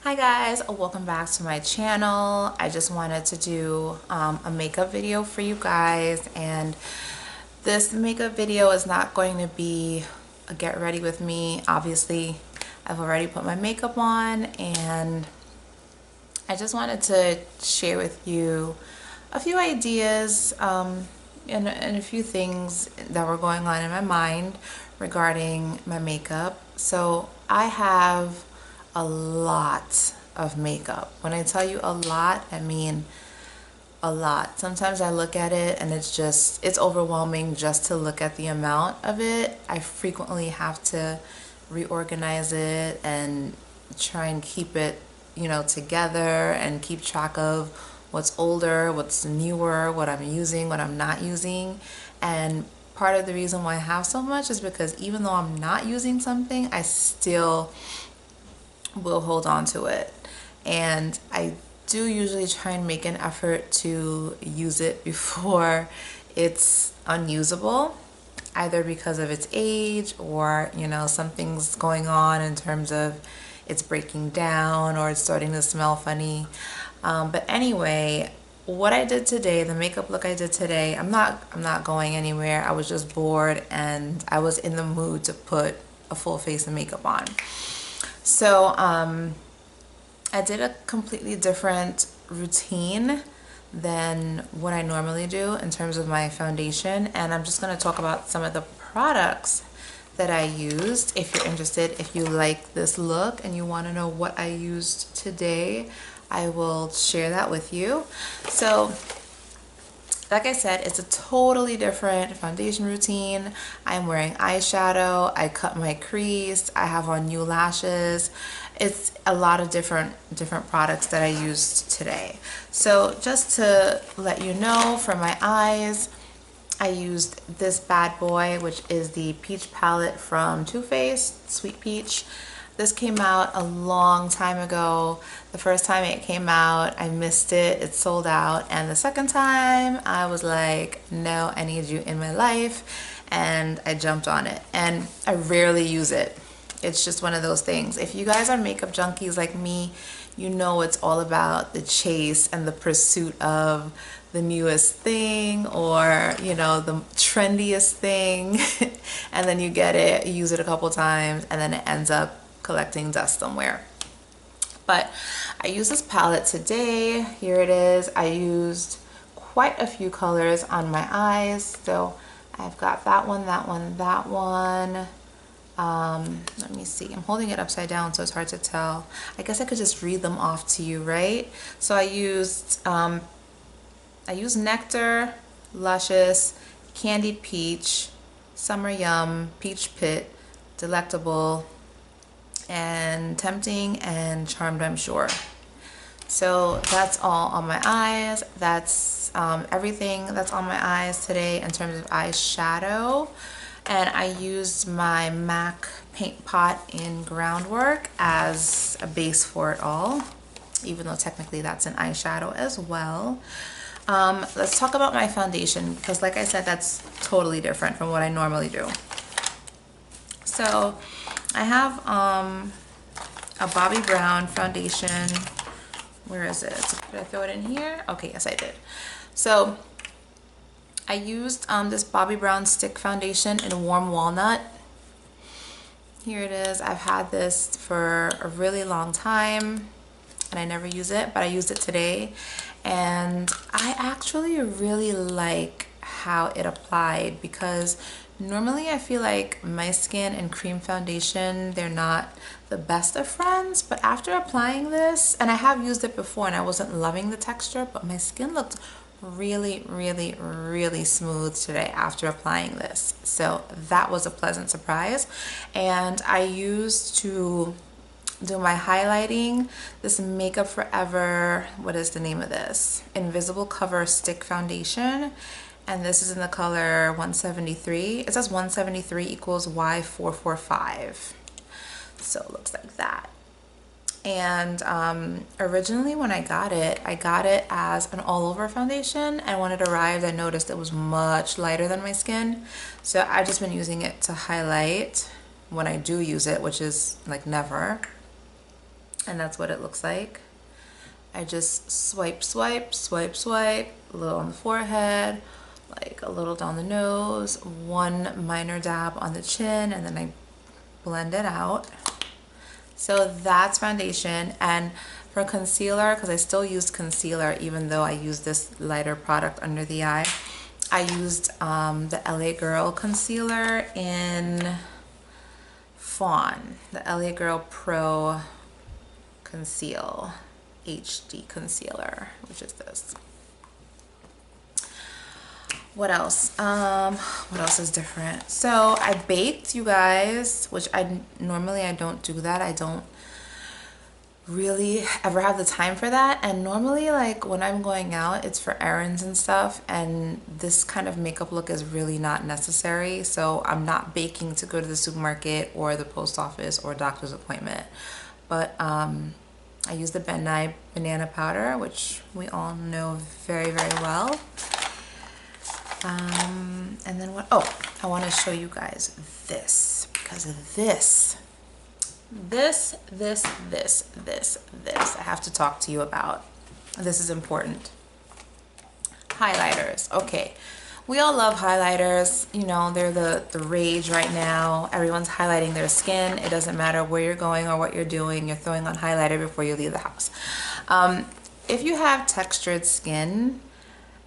Hi guys, welcome back to my channel. I just wanted to do a makeup video for you guys, and this makeup video is not going to be a get ready with me. Obviously, I've already put my makeup on, and I just wanted to share with you a few ideas and a few things that were going on in my mind regarding my makeup. So I have a lot of makeup. When I tell you a lot, I mean a lot. Sometimes I look at it and it's overwhelming just to look at the amount of it. I frequently have to reorganize it and try and keep it, together and keep track of what's older, what's newer, what I'm using, what I'm not using. And part of the reason why I have so much is because even though I'm not using something, I still will hold on to it. And I do usually try and make an effort to use it before it's unusable, either because of its age or, something's going on in terms of it's breaking down or it's starting to smell funny. But anyway, what I did today, the makeup look I did today, I'm not going anywhere. I was just bored and I was in the mood to put a full face of makeup on. So I did a completely different routine than what I normally do in terms of my foundation, and I'm just going to talk about some of the products that I used. If you're interested, if you like this look and you want to know what I used today, I will share that with you. So like I said, it's a totally different foundation routine. I'm wearing eyeshadow, I cut my crease, I have on new lashes. It's a lot of different products that I used today. So just to let you know, for my eyes, I used this bad boy, which is the Peach palette from Too Faced, Sweet Peach. This came out a long time ago. The first time it came out, I missed it. It sold out. And the second time, I was like, no, I need you in my life. And I jumped on it. And I rarely use it. It's just one of those things. If you guys are makeup junkies like me, you know it's all about the chase and the pursuit of the newest thing, or the trendiest thing. And then you get it, you use it a couple times, and then it ends up collecting dust somewhere. But I used this palette today. Here it is. I used quite a few colors on my eyes. So I've got that one, that one, that one. Let me see. I'm holding it upside down, so it's hard to tell. I guess I could just read them off to you, right? So I used Nectar, Luscious, Candied Peach, Summer Yum, Peach Pit, Delectable, and Tempting, and Charmed, I'm sure. So that's all on my eyes. That's everything that's on my eyes today in terms of eyeshadow. And I used my MAC paint pot in Groundwork as a base for it all, even though technically that's an eyeshadow as well. Let's talk about my foundation, because like I said, that's totally different from what I normally do. So I have a Bobbi Brown foundation. Where is it? Did I throw it in here? Okay, yes I did. So I used this Bobbi Brown stick foundation in Warm Walnut. Here it is. I've had this for a really long time and I never use it, but I used it today. And I actually really like how it applied, because normally I feel like my skin and cream foundation, they're not the best of friends, but after applying this, and I have used it before and I wasn't loving the texture, but my skin looked really, really, really smooth today after applying this. So that was a pleasant surprise. And I used to do my highlighting this Makeup Forever, what is the name of this? Invisible Cover Stick Foundation. And this is in the color 173. It says 173 equals Y445. So it looks like that. And originally when I got it as an all-over foundation, and when it arrived I noticed it was much lighter than my skin. So I've just been using it to highlight when I do use it, which is like never. and that's what it looks like. I just swipe, swipe, swipe, swipe, a little on the forehead, like a little down the nose, one minor dab on the chin, and then I blend it out. So that's foundation. And for concealer, because I still used concealer even though I used this lighter product under the eye, I used the LA Girl concealer in Fawn, the LA Girl Pro Conceal HD concealer, which is this. What else? What else is different? So I baked, you guys, which I don't do that. I don't really ever have the time for that. And normally, like when I'm going out, it's for errands and stuff, and this kind of makeup look is really not necessary. So I'm not baking to go to the supermarket or the post office or doctor's appointment. But I use the Ben Nye banana powder, which we all know very, very well. And then what? Oh, I want to show you guys this, because this I have to talk to you about. This is important. Highlighters. Okay, we all love highlighters. You know, they're the rage right now. Everyone's highlighting their skin. It doesn't matter where you're going or what you're doing, you're throwing on highlighter before you leave the house. If you have textured skin,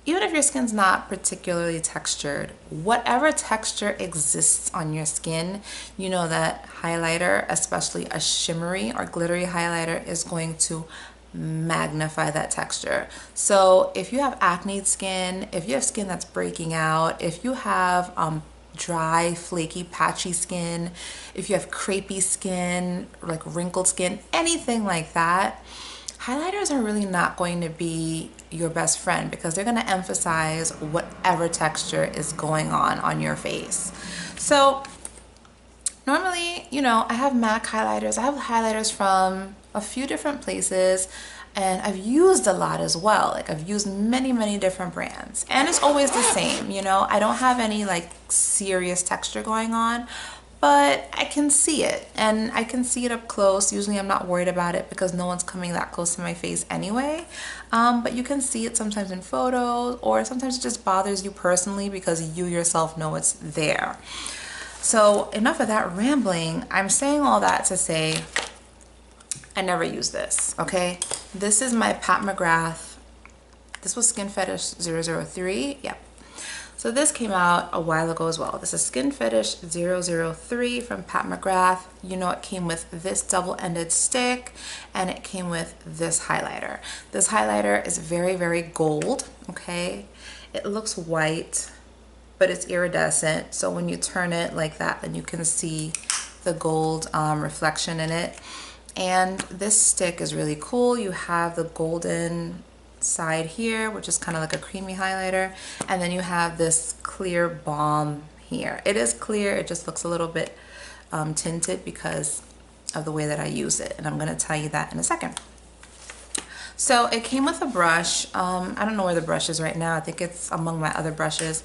even if your skin's not particularly textured, whatever texture exists on your skin, you know that highlighter, especially a shimmery or glittery highlighter, is going to magnify that texture. So if you have acne skin, if you have skin that's breaking out, if you have dry, flaky, patchy skin, if you have crepey skin, like wrinkled skin, anything like that, highlighters are really not going to be your best friend, because they're going to emphasize whatever texture is going on your face. So normally, you know, I have MAC highlighters. I have highlighters from a few different places, and I've used a lot as well. Like I've used many different brands, and it's always the same. You know, I don't have any like serious texture going on, but I can see it, and I can see it up close. Usually I'm not worried about it because no one's coming that close to my face anyway. But you can see it sometimes in photos, or sometimes it just bothers you personally because you yourself know it's there. So enough of that rambling. I'm saying all that to say I never use this, okay? This is my Pat McGrath. This was Skin Fetish 003. Yep. So this came out a while ago as well. This is Skin Fetish 003 from Pat McGrath. You know, it came with this double-ended stick, and it came with this highlighter. This highlighter is very gold, okay? It looks white, but it's iridescent. So when you turn it like that, then you can see the gold reflection in it. And this stick is really cool. You have the golden side here, which is kind of like a creamy highlighter, and then you have this clear balm here. It is clear, it just looks a little bit tinted because of the way that I use it, and I'm going to tell you that in a second. So it came with a brush. I don't know where the brush is right now. I think it's among my other brushes,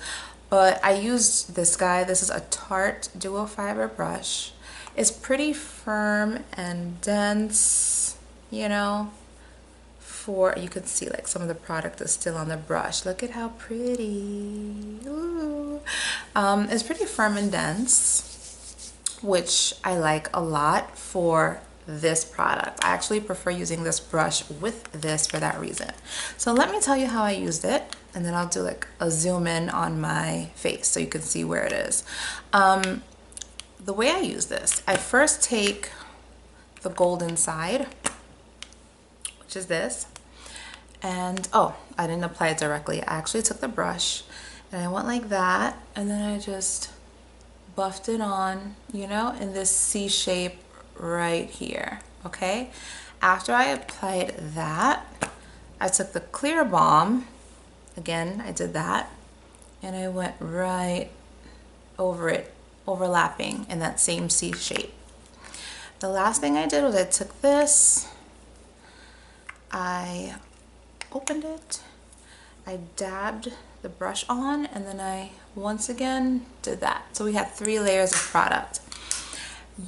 but I used this guy. This is a Tarte Duo Fiber brush. It's pretty firm and dense, you know. You can see like some of the product is still on the brush. Look at how pretty. Ooh. It's pretty firm and dense, which I like a lot for this product. I actually prefer using this brush with this for that reason. So let me tell you how I used it, and then I'll do like a zoom in on my face so you can see where it is. The way I use this, I first take the golden side, which is this. And oh, I didn't apply it directly. I actually took the brush and I went like that, and then I just buffed it on, you know, in this C shape right here, okay? After I applied that, I took the clear balm, again, I did that, and I went right over it, overlapping in that same C shape. The last thing I did was I took this, I opened it, I dabbed the brush on, and then I once again did that. So we had 3 layers of product.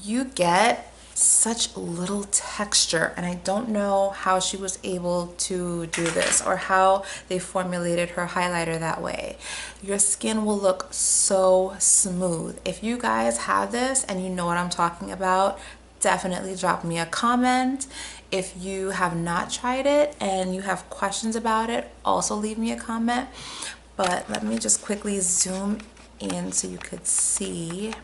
You get such little texture, and I don't know how she was able to do this or how they formulated her highlighter that way. Your skin will look so smooth. If you guys have this and you know what I'm talking about, definitely drop me a comment. If you have not tried it and you have questions about it, also leave me a comment. But let me just quickly zoom in so you could see.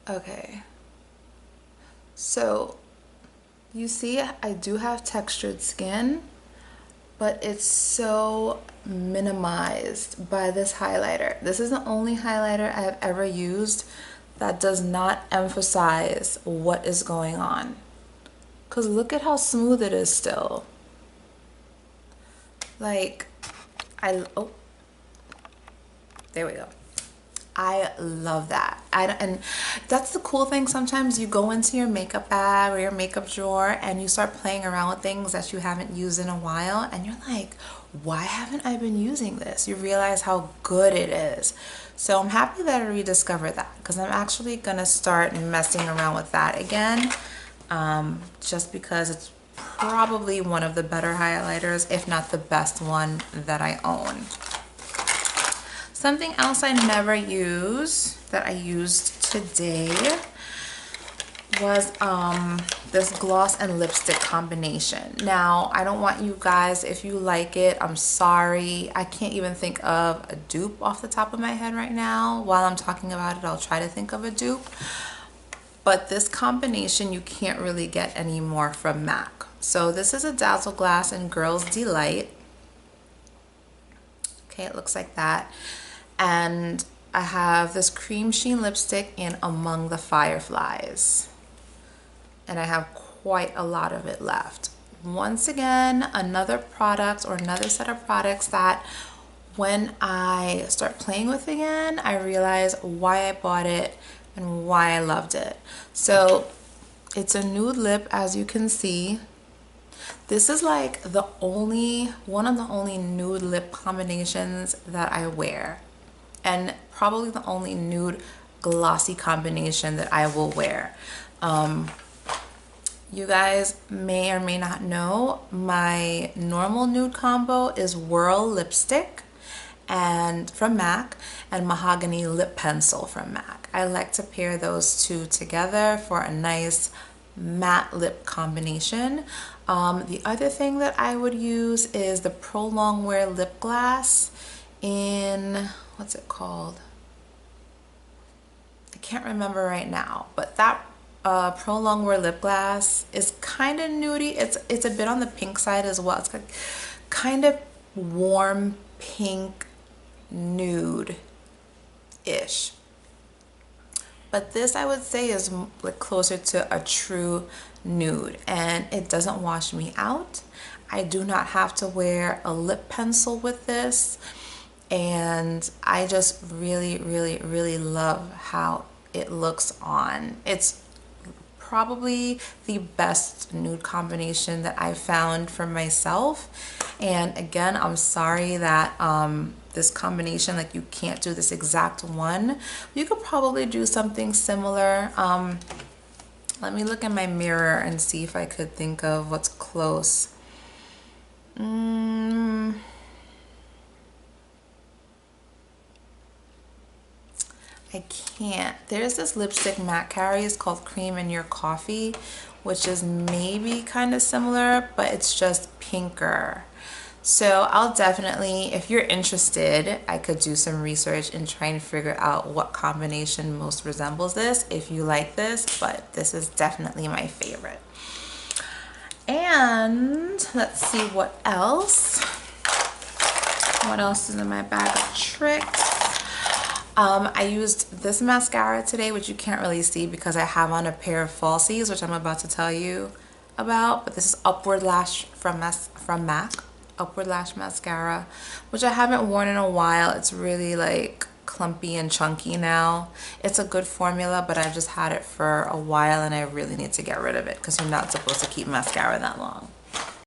Okay, so you see I do have textured skin, but it's so minimized by this highlighter. This is the only highlighter I have ever used that does not emphasize what is going on. Because look at how smooth it is still. Like, oh, there we go. I love that. And that's the cool thing. Sometimes you go into your makeup bag or your makeup drawer and you start playing around with things that you haven't used in a while, and you're like, why haven't I been using this? You realize how good it is. So I'm happy that I rediscovered that, because I'm actually gonna start messing around with that again, just because it's probably one of the better highlighters, if not the best one that I own. Something else I never use that I used today was this gloss and lipstick combination. Now, I don't want you guys, if you like it, I'm sorry. I can't even think of a dupe off the top of my head right now. While I'm talking about it, I'll try to think of a dupe. But this combination you can't really get anymore from MAC. So this is a Dazzle Glass and Girls Delight. Okay, it looks like that. And I have this cream sheen lipstick in Among the Fireflies. And I have quite a lot of it left. Once again, another product or another set of products that when I start playing with again, I realize why I bought it and why I loved it. So it's a nude lip, as you can see. This is like one of the only nude lip combinations that I wear, and probably the only nude glossy combination that I will wear. You guys may or may not know, my normal nude combo is Whirl Lipstick and from MAC and Mahogany Lip Pencil from MAC. I like to pair those two together for a nice matte lip combination. The other thing that I would use is the Pro Longwear Lip Glass in, what's it called? I can't remember right now, but that Pro Longwear Lip Glass is kind of nudie. It's a bit on the pink side as well. It's like kind of warm pink nude-ish. But this, I would say, is like closer to a true nude, and it doesn't wash me out. I do not have to wear a lip pencil with this, and I just really, really, really love how it looks on. It's probably the best nude combination that I found for myself. And again, I'm sorry that this combination, like, you can't do this exact one. You could probably do something similar. Let me look in my mirror and see if I could think of what's close. I can't. There's this lipstick MAC carries called Cream in Your Coffee, which is maybe kind of similar, but it's just pinker. So I'll definitely, if you're interested, I could do some research and try and figure out what combination most resembles this if you like this, but this is definitely my favorite. And let's see what else. What else is in my bag of tricks? I used this mascara today, which you can't really see because I have on a pair of falsies, which I'm about to tell you about. But this is Upward Lash from MAC, Upward Lash Mascara, which I haven't worn in a while. It's really like clumpy and chunky now. It's a good formula, but I've just had it for a while and I really need to get rid of it because you're not supposed to keep mascara that long.